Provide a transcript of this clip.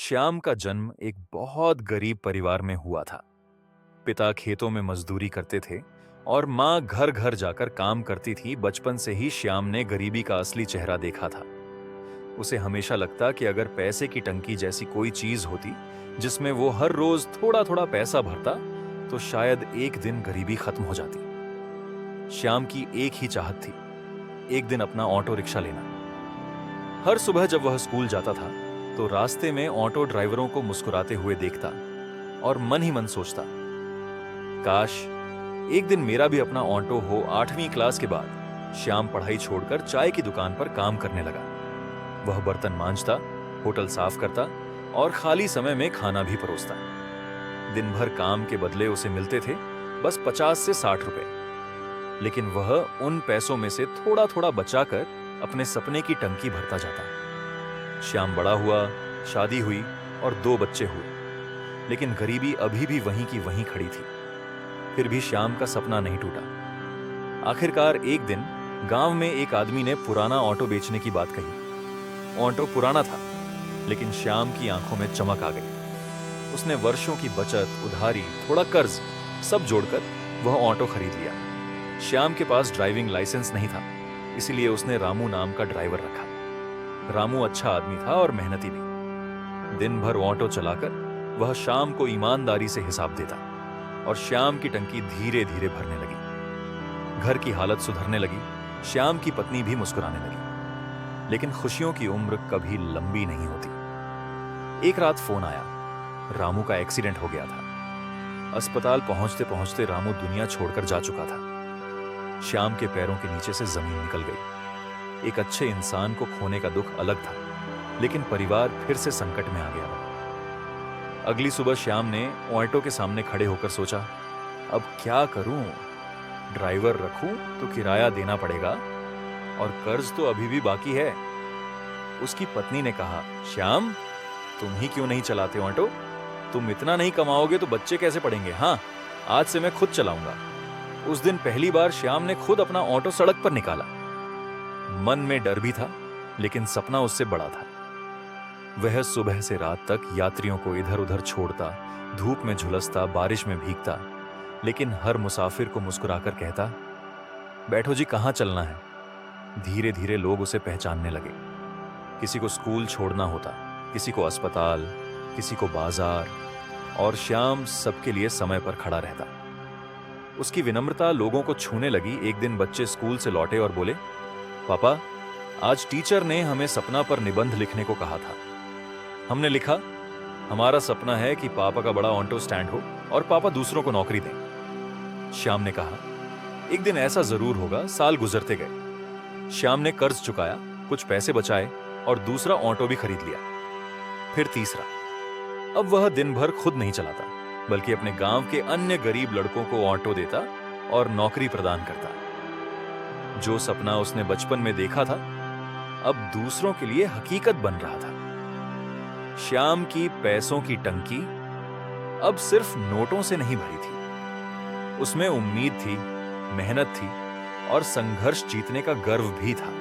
श्याम का जन्म एक बहुत गरीब परिवार में हुआ था। पिता खेतों में मजदूरी करते थे और माँ घर घर जाकर काम करती थी। बचपन से ही श्याम ने गरीबी का असली चेहरा देखा था। उसे हमेशा लगता कि अगर पैसे की टंकी जैसी कोई चीज होती जिसमें वो हर रोज थोड़ा थोड़ा पैसा भरता तो शायद एक दिन गरीबी खत्म हो जाती। श्याम की एक ही चाहत थी, एक दिन अपना ऑटो रिक्शा लेना। हर सुबह जब वह स्कूल जाता था तो रास्ते में ऑटो ड्राइवरों को मुस्कुराते हुए देखता और मन ही मन सोचता, काश एक दिन मेरा भी अपना ऑटो हो। 8वीं क्लास के बाद श्याम पढ़ाई छोड़कर चाय की दुकान पर काम करने लगा। वह बर्तन मांजता, होटल साफ करता और खाली समय में खाना भी परोसता। दिन भर काम के बदले उसे मिलते थे बस 50 से 60 रुपए, लेकिन वह उन पैसों में से थोड़ा थोड़ा बचाकर अपने सपने की टंकी भरता जाता। श्याम बड़ा हुआ, शादी हुई और 2 बच्चे हुए, लेकिन गरीबी अभी भी वहीं की वहीं खड़ी थी। फिर भी श्याम का सपना नहीं टूटा। आखिरकार एक दिन गांव में एक आदमी ने पुराना ऑटो बेचने की बात कही। ऑटो पुराना था, लेकिन श्याम की आंखों में चमक आ गई। उसने वर्षों की बचत, उधारी, थोड़ा कर्ज सब जोड़कर वह ऑटो खरीद लिया। श्याम के पास ड्राइविंग लाइसेंस नहीं था, इसलिए उसने रामू नाम का ड्राइवर रखा। रामू अच्छा आदमी था और मेहनती भी। दिन भर ऑटो चलाकर वह शाम को ईमानदारी से हिसाब देता और श्याम की टंकी धीरे धीरे भरने लगी। घर की हालत सुधरने लगी, श्याम की पत्नी भी मुस्कुराने लगी। लेकिन खुशियों की उम्र कभी लंबी नहीं होती। एक रात फोन आया, रामू का एक्सीडेंट हो गया था। अस्पताल पहुंचते पहुंचते रामू दुनिया छोड़कर जा चुका था। श्याम के पैरों के नीचे से जमीन निकल गई। एक अच्छे इंसान को खोने का दुख अलग था, लेकिन परिवार फिर से संकट में आ गया था। अगली सुबह श्याम ने ऑटो के सामने खड़े होकर सोचा, अब क्या करूं? ड्राइवर रखूं तो किराया देना पड़ेगा और कर्ज तो अभी भी बाकी है। उसकी पत्नी ने कहा, श्याम तुम ही क्यों नहीं चलाते ऑटो? तुम इतना नहीं कमाओगे तो बच्चे कैसे पढ़ेंगे? हाँ, आज से मैं खुद चलाऊंगा। उस दिन पहली बार श्याम ने खुद अपना ऑटो सड़क पर निकाला। मन में डर भी था, लेकिन सपना उससे बड़ा था। वह सुबह से रात तक यात्रियों को इधर उधर छोड़ता, धूप में झुलसता, बारिश में भीगता, लेकिन हर मुसाफिर को मुस्कुराकर कहता, बैठो जी, कहां चलना है? धीरे धीरे लोग उसे पहचानने लगे। किसी को स्कूल छोड़ना होता, किसी को अस्पताल, किसी को बाजार, और श्याम सबके लिए समय पर खड़ा रहता। उसकी विनम्रता लोगों को छूने लगी। एक दिन बच्चे स्कूल से लौटे और बोले, पापा आज टीचर ने हमें सपना पर निबंध लिखने को कहा था। हमने लिखा, हमारा सपना है कि पापा का बड़ा ऑटो स्टैंड हो और पापा दूसरों को नौकरी दें। श्याम ने कहा, एक दिन ऐसा जरूर होगा। साल गुजरते गए। श्याम ने कर्ज चुकाया, कुछ पैसे बचाए और दूसरा ऑटो भी खरीद लिया। फिर तीसरा। अब वह दिन भर खुद नहीं चलाता, बल्कि अपने गांव के अन्य गरीब लड़कों को ऑटो देता और नौकरी प्रदान करता। जो सपना उसने बचपन में देखा था, अब दूसरों के लिए हकीकत बन रहा था। श्याम की पैसों की टंकी अब सिर्फ नोटों से नहीं भरी थी। उसमें उम्मीद थी, मेहनत थी और संघर्ष जीतने का गर्व भी था।